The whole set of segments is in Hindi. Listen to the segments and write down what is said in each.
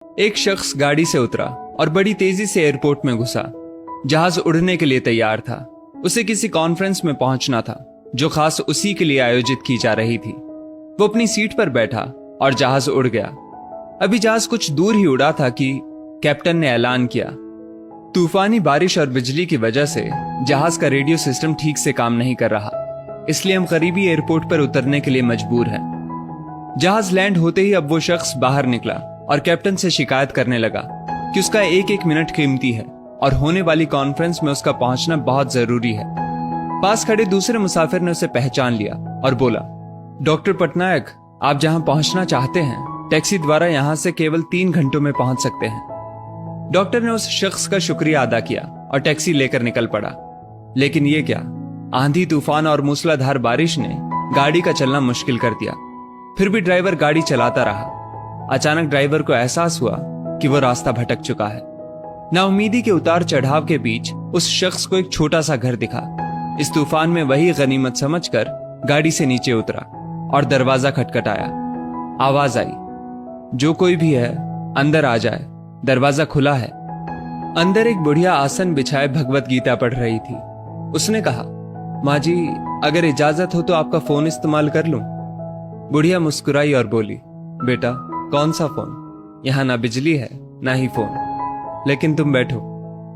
एक शख्स गाड़ी से उतरा और बड़ी तेजी से एयरपोर्ट में घुसा। जहाज उड़ने के लिए तैयार था। उसे किसी कॉन्फ्रेंस में पहुंचना था जो खास उसी के लिए आयोजित की जा रही थी। वो अपनी सीट पर बैठा और जहाज उड़ गया। अभी जहाज कुछ दूर ही उड़ा था कि कैप्टन ने ऐलान किया, तूफानी बारिश और बिजली की वजह से जहाज का रेडियो सिस्टम ठीक से काम नहीं कर रहा, इसलिए हम करीबी एयरपोर्ट पर उतरने के लिए मजबूर हैं। जहाज लैंड होते ही अब वो शख्स बाहर निकला और कैप्टन से शिकायत करने लगा कि उसका एक एक मिनट कीमती है और होने वाली कॉन्फ्रेंस में उसका पहुंचना बहुत जरूरी है। पास खड़े दूसरे मुसाफिर ने उसे पहचान लिया और बोला, डॉक्टर पटनायक, आप जहां पहुंचना चाहते हैं टैक्सी द्वारा यहां से केवल 3 घंटों में पहुंच सकते हैं। डॉक्टर ने उस शख्स का शुक्रिया अदा किया और टैक्सी लेकर निकल पड़ा। लेकिन ये क्या, आंधी तूफान और मूसलाधार बारिश ने गाड़ी का चलना मुश्किल कर दिया। फिर भी ड्राइवर गाड़ी चलाता रहा। अचानक ड्राइवर को एहसास हुआ कि वो रास्ता भटक चुका है। नाउमीदी के उतार चढ़ाव के बीच उस शख्स को एक छोटा सा घर दिखा। इस तूफान में वही गनीमत समझकर गाड़ी से नीचे उतरा और दरवाजा खटखटाया। आवाज आई, जो कोई भी है अंदर आ जाए, दरवाजा खुला है। अंदर एक बुढ़िया आसन बिछाए भगवत गीता पढ़ रही थी। उसने कहा, माँ जी, अगर इजाजत हो तो आपका फोन इस्तेमाल कर लूं। बुढ़िया मुस्कुराई और बोली, बेटा, कौन सा फोन? यहां ना बिजली है ना ही फोन। लेकिन तुम बैठो,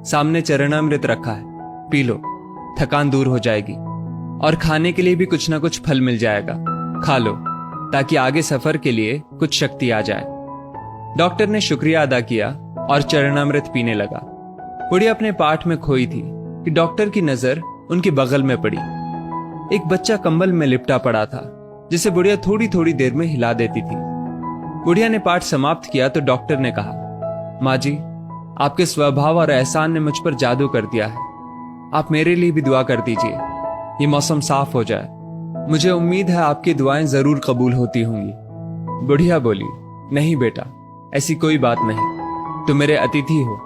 सामने चरणामृत रखा है, पी लो, थकान दूर हो जाएगी। और खाने के लिए भी कुछ ना कुछ फल मिल जाएगा, खा लो ताकि आगे सफर के लिए कुछ शक्ति आ जाए। डॉक्टर ने शुक्रिया अदा किया और चरणामृत पीने लगा। बुढ़िया अपने पाठ में खोई थी कि डॉक्टर की नजर उनके बगल में पड़ी। एक बच्चा कंबल में लिपटा पड़ा था जिसे बुढ़िया थोड़ी थोड़ी देर में हिला देती थी। बुढ़िया ने पाठ समाप्त किया तो डॉक्टर ने कहा, माँ जी, आपके स्वभाव और एहसान ने मुझ पर जादू कर दिया है। आप मेरे लिए भी दुआ कर दीजिए, ये मौसम साफ हो जाए। मुझे उम्मीद है आपकी दुआएं जरूर कबूल होती होंगी। बुढ़िया बोली, नहीं बेटा, ऐसी कोई बात नहीं। तुम मेरे अतिथि हो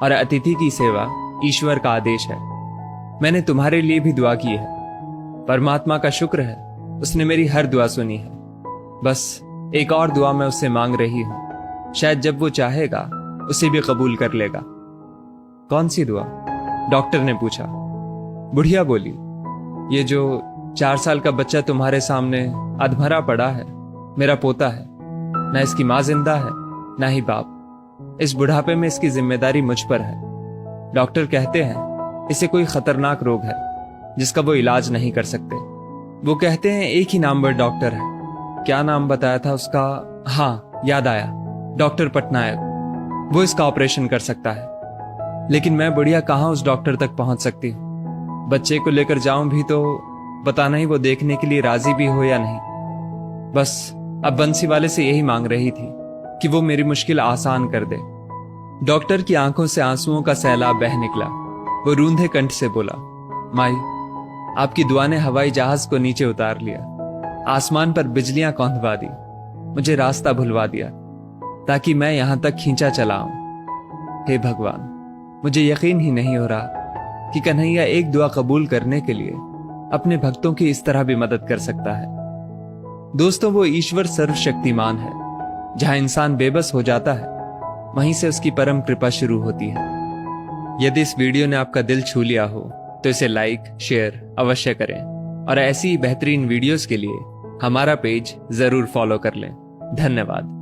और अतिथि की सेवा ईश्वर का आदेश है। मैंने तुम्हारे लिए भी दुआ की है। परमात्मा का शुक्र है, उसने मेरी हर दुआ सुनी है। बस एक और दुआ मैं उससे मांग रही हूं, शायद जब वो चाहेगा उसे भी कबूल कर लेगा। कौन सी दुआ? डॉक्टर ने पूछा। बुढ़िया बोली, ये जो 4 साल का बच्चा तुम्हारे सामने अधमरा पड़ा है, मेरा पोता है। ना इसकी माँ जिंदा है ना ही बाप। इस बुढ़ापे में इसकी जिम्मेदारी मुझ पर है। डॉक्टर कहते हैं इसे कोई खतरनाक रोग है जिसका वो इलाज नहीं कर सकते। वो कहते हैं एक ही नाम पर डॉक्टर है। क्या नाम बताया था उसका? हाँ, याद आया, डॉक्टर पटनायक। वो इसका ऑपरेशन कर सकता है। लेकिन मैं बुढ़िया कहाँ उस डॉक्टर तक पहुंच सकती हूँ? बच्चे को लेकर जाऊं भी तो पता नहीं वो देखने के लिए राजी भी हो या नहीं। बस अब बंसी वाले से यही मांग रही थी कि वो मेरी मुश्किल आसान कर दे। डॉक्टर की आंखों से आंसुओं का सैलाब बह निकला। वो रूंधे कंठ से बोला, माई, आपकी दुआ ने हवाई जहाज को नीचे उतार लिया, आसमान पर बिजलियां कौंधवा दी, मुझे रास्ता भुलवा दिया ताकि मैं यहां तक खींचा चला आऊं। हे भगवान, मुझे यकीन ही नहीं हो रहा कि कन्हैया एक दुआ कबूल करने के लिए अपने भक्तों की इस तरह भी मदद कर सकता है। दोस्तों, वो ईश्वर सर्वशक्तिमान है। जहां इंसान बेबस हो जाता है वहीं से उसकी परम कृपा शुरू होती है। यदि इस वीडियो ने आपका दिल छू लिया हो तो इसे लाइक शेयर अवश्य करें और ऐसी ही बेहतरीन वीडियोस के लिए हमारा पेज जरूर फॉलो कर लें। धन्यवाद।